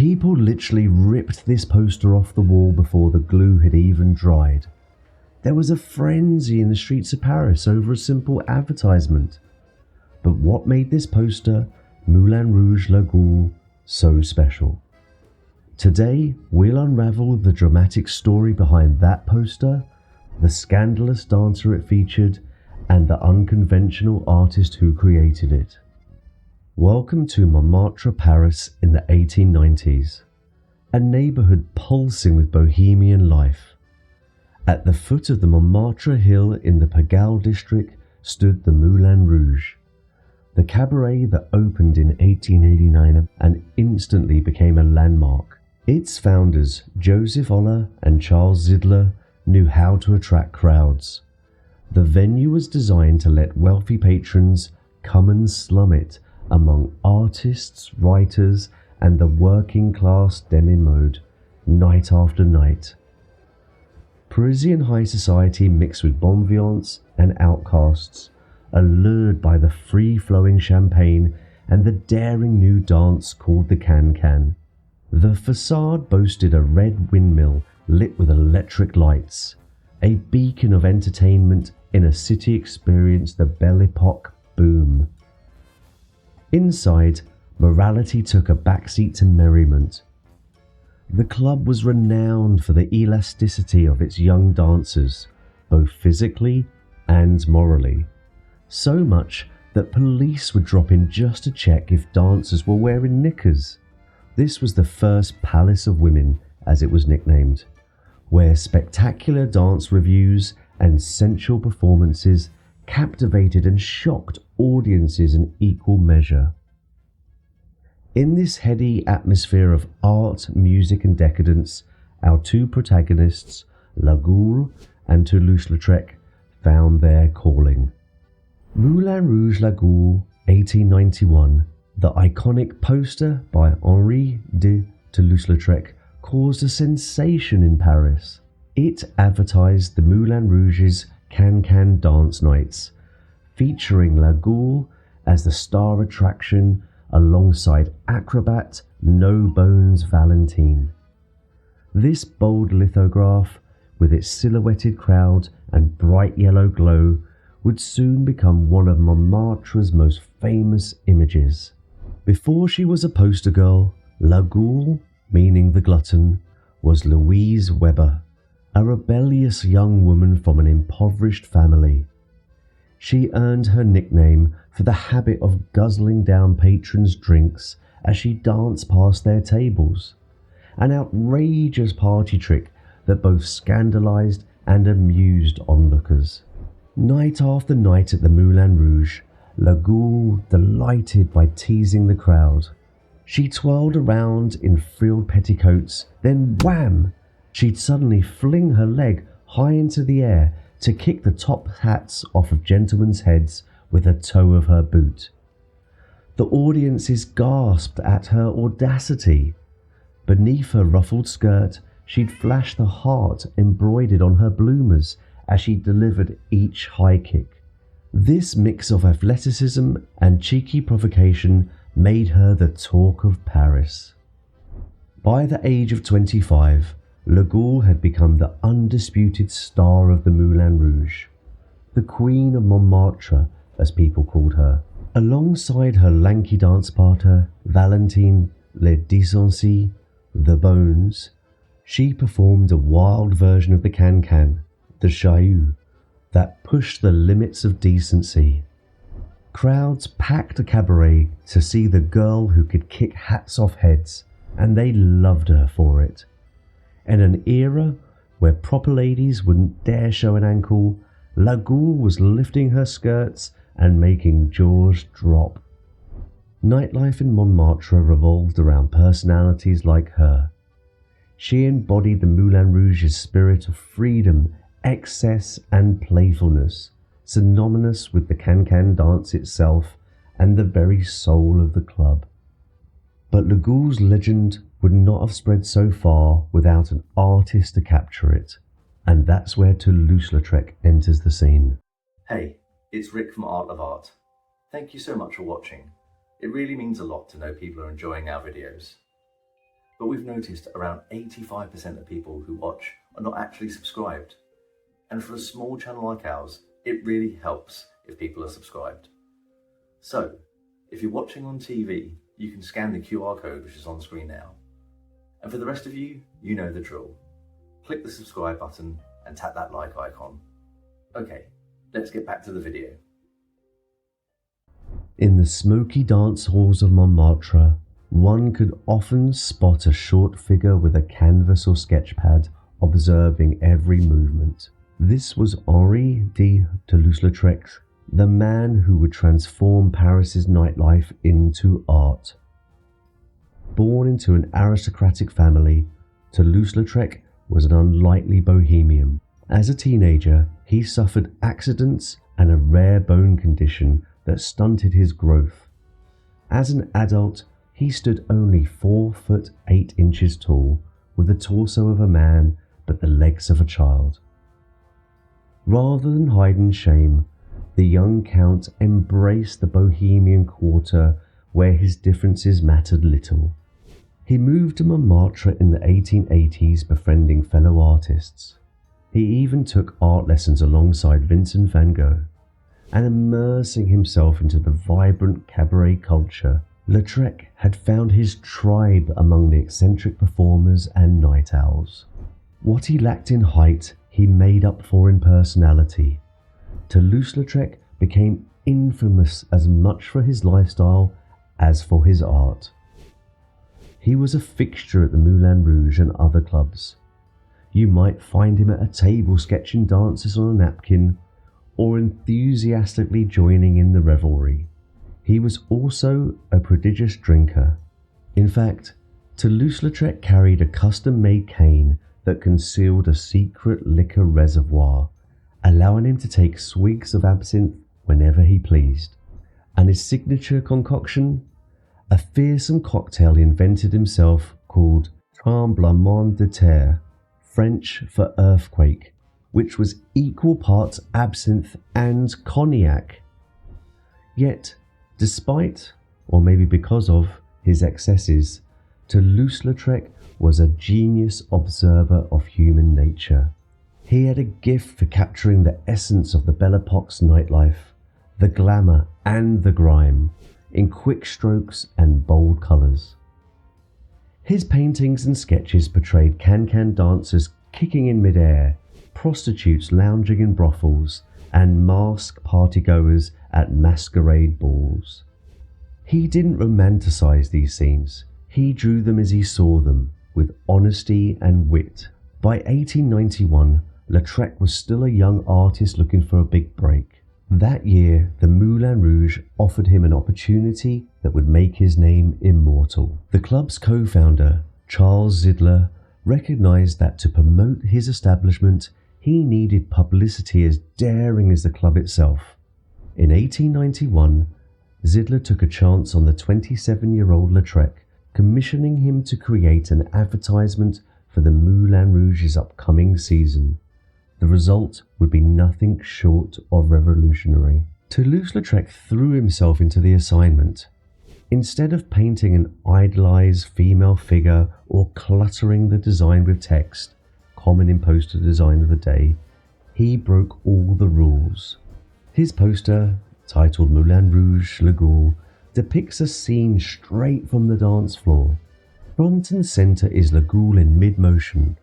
People literally ripped this poster off the wall before the glue had even dried. There was a frenzy in the streets of Paris over a simple advertisement. But what made this poster, Moulin Rouge La Goulue, so special? Today, we'll unravel the dramatic story behind that poster, the scandalous dancer it featured, and the unconventional artist who created it. Welcome to Montmartre, Paris in the 1890s, a neighbourhood pulsing with bohemian life. At the foot of the Montmartre hill in the Pigalle district stood the Moulin Rouge, the cabaret that opened in 1889 and instantly became a landmark. Its founders, Joseph Oller and Charles Zidler, knew how to attract crowds. The venue was designed to let wealthy patrons come and slum it among artists, writers, and the working class demi-mode, night after night. Parisian high society mixed with bon vivants and outcasts, allured by the free-flowing champagne and the daring new dance called the can-can. The facade boasted a red windmill lit with electric lights, a beacon of entertainment in a city experienced the Belle Époque boom. Inside, morality took a backseat to merriment. The club was renowned for the elasticity of its young dancers, both physically and morally. So much that police would drop in just to check if dancers were wearing knickers. This was the first Palace of Women, as it was nicknamed, where spectacular dance reviews and sensual performances captivated and shocked audiences in equal measure. In this heady atmosphere of art, music and decadence, our two protagonists, La Goulue and Toulouse Lautrec, found their calling. Moulin Rouge La Goulue, 1891, the iconic poster by Henri de Toulouse-Lautrec, caused a sensation in Paris. It advertised the Moulin Rouge's can-can dance nights, featuring La Goulue as the star attraction alongside acrobat No Bones Valentine. This bold lithograph, with its silhouetted crowd and bright yellow glow, would soon become one of Montmartre's most famous images. Before she was a poster girl, La Goulue, meaning the glutton, was Louise Weber, a rebellious young woman from an impoverished family. She earned her nickname for the habit of guzzling down patrons' drinks as she danced past their tables, an outrageous party trick that both scandalized and amused onlookers. Night after night at the Moulin Rouge, La Goulue delighted by teasing the crowd. She twirled around in frilled petticoats, then wham! She'd suddenly fling her leg high into the air to kick the top hats off of gentlemen's heads with the toe of her boot. The audiences gasped at her audacity. Beneath her ruffled skirt, she'd flash the heart embroidered on her bloomers as she delivered each high kick. This mix of athleticism and cheeky provocation made her the talk of Paris. By the age of 25, La Goulue had become the undisputed star of the Moulin Rouge, the Queen of Montmartre, as people called her. Alongside her lanky dance partner, Valentine Le Decency, the Bones, she performed a wild version of the can-can, the Chahut, that pushed the limits of decency. Crowds packed a cabaret to see the girl who could kick hats off heads, and they loved her for it. In an era where proper ladies wouldn't dare show an ankle, La Goulue was lifting her skirts and making jaws drop. Nightlife in Montmartre revolved around personalities like her. She embodied the Moulin Rouge's spirit of freedom, excess and playfulness, synonymous with the can-can dance itself and the very soul of the club. But La Goule's legend would not have spread so far without an artist to capture it, and that's where Toulouse-Lautrec enters the scene. Hey, it's Rick from Art of Art. Thank you so much for watching. It really means a lot to know people are enjoying our videos. but we've noticed around 85% of people who watch are not actually subscribed. And for a small channel like ours, it really helps if people are subscribed. So, if you're watching on TV, you can scan the QR code which is on screen now. And for the rest of you, you know the drill. Click the subscribe button and tap that like icon. Okay, let's get back to the video. In the smoky dance halls of Montmartre, one could often spot a short figure with a canvas or sketch pad observing every movement. This was Henri de Toulouse Lautrec, the man who would transform Paris's nightlife into art. Born into an aristocratic family, Toulouse-Lautrec was an unlikely bohemian. As a teenager, he suffered accidents and a rare bone condition that stunted his growth. As an adult, he stood only 4 foot 8 inches tall, with the torso of a man but the legs of a child. Rather than hide in shame, the young count embraced the bohemian quarter where his differences mattered little. He moved to Montmartre in the 1880s, befriending fellow artists. He even took art lessons alongside Vincent van Gogh, and immersing himself into the vibrant cabaret culture, Lautrec had found his tribe among the eccentric performers and night owls. What he lacked in height, he made up for in personality. Toulouse-Lautrec became infamous as much for his lifestyle as for his art. He was a fixture at the Moulin Rouge and other clubs. You might find him at a table sketching dances on a napkin, or enthusiastically joining in the revelry. He was also a prodigious drinker. In fact, Toulouse-Lautrec carried a custom-made cane that concealed a secret liquor reservoir, allowing him to take swigs of absinthe whenever he pleased. And his signature concoction? A fearsome cocktail he invented himself called tremblement de terre, French for earthquake, which was equal parts absinthe and cognac. Yet, despite, or maybe because of, his excesses, Toulouse-Lautrec was a genius observer of human nature. He had a gift for capturing the essence of the Belle Époque's nightlife, the glamour and the grime, in quick strokes and bold colours. His paintings and sketches portrayed can-can dancers kicking in mid-air, prostitutes lounging in brothels, and masked partygoers at masquerade balls. He didn't romanticize these scenes. He drew them as he saw them, with honesty and wit. By 1891, Lautrec was still a young artist looking for a big break. That year, the Moulin Rouge offered him an opportunity that would make his name immortal. The club's co-founder, Charles Zidler, recognized that to promote his establishment, he needed publicity as daring as the club itself. In 1891, Zidler took a chance on the 27-year-old Lautrec, commissioning him to create an advertisement for the Moulin Rouge's upcoming season. The result would be nothing short of revolutionary. Toulouse-Lautrec threw himself into the assignment. Instead of painting an idolized female figure or cluttering the design with text, common in poster design of the day, he broke all the rules. His poster, titled Moulin Rouge Le Goulue, depicts a scene straight from the dance floor. Front and centre is Le Goulue in mid-motion.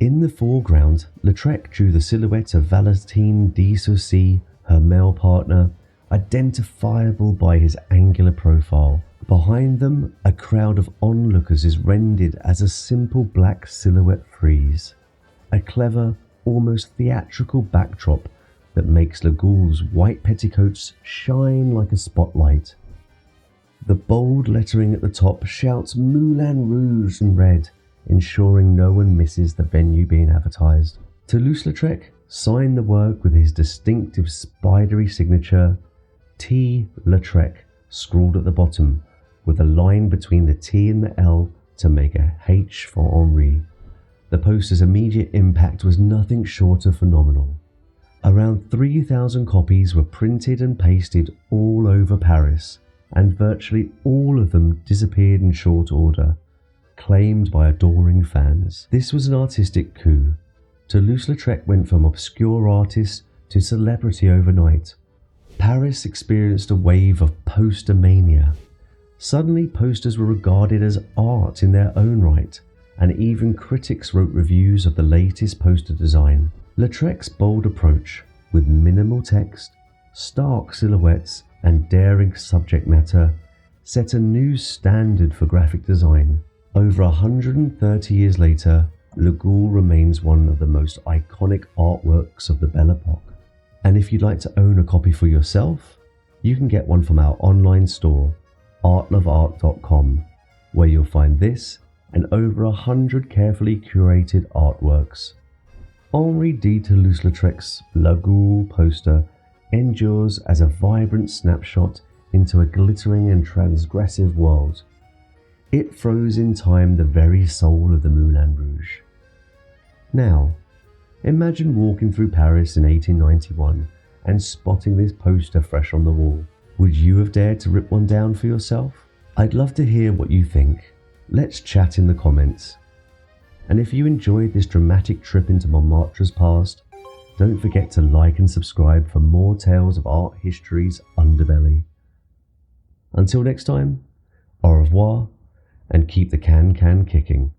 In the foreground, Lautrec drew the silhouette of Valentine de Saucy, her male partner, identifiable by his angular profile. Behind them, a crowd of onlookers is rendered as a simple black silhouette frieze, a clever, almost theatrical backdrop that makes Le Goule's white petticoats shine like a spotlight. The bold lettering at the top shouts Moulin Rouge in red, ensuring no one misses the venue being advertised. Toulouse-Lautrec signed the work with his distinctive spidery signature, T. Lautrec, scrawled at the bottom, with a line between the T and the L to make a H for Henri. The poster's immediate impact was nothing short of phenomenal. Around 3,000 copies were printed and pasted all over Paris, and virtually all of them disappeared in short order, claimed by adoring fans. This was an artistic coup. Toulouse Lautrec went from obscure artist to celebrity overnight. Paris experienced a wave of poster mania. Suddenly, posters were regarded as art in their own right, and even critics wrote reviews of the latest poster design. Lautrec's bold approach, with minimal text, stark silhouettes, and daring subject matter, set a new standard for graphic design. Over 130 years later, Le Goulue remains one of the most iconic artworks of the Belle Époque. And if you'd like to own a copy for yourself, you can get one from our online store, artloveart.com, where you'll find this and over 100 carefully curated artworks. Henri de Toulouse-Lautrec's Le Goulue poster endures as a vibrant snapshot into a glittering and transgressive world. It froze in time the very soul of the Moulin Rouge. Now, imagine walking through Paris in 1891 and spotting this poster fresh on the wall. Would you have dared to rip one down for yourself? I'd love to hear what you think. Let's chat in the comments. And if you enjoyed this dramatic trip into Montmartre's past, don't forget to like and subscribe for more tales of art history's underbelly. Until next time, au revoir, and keep the can kicking.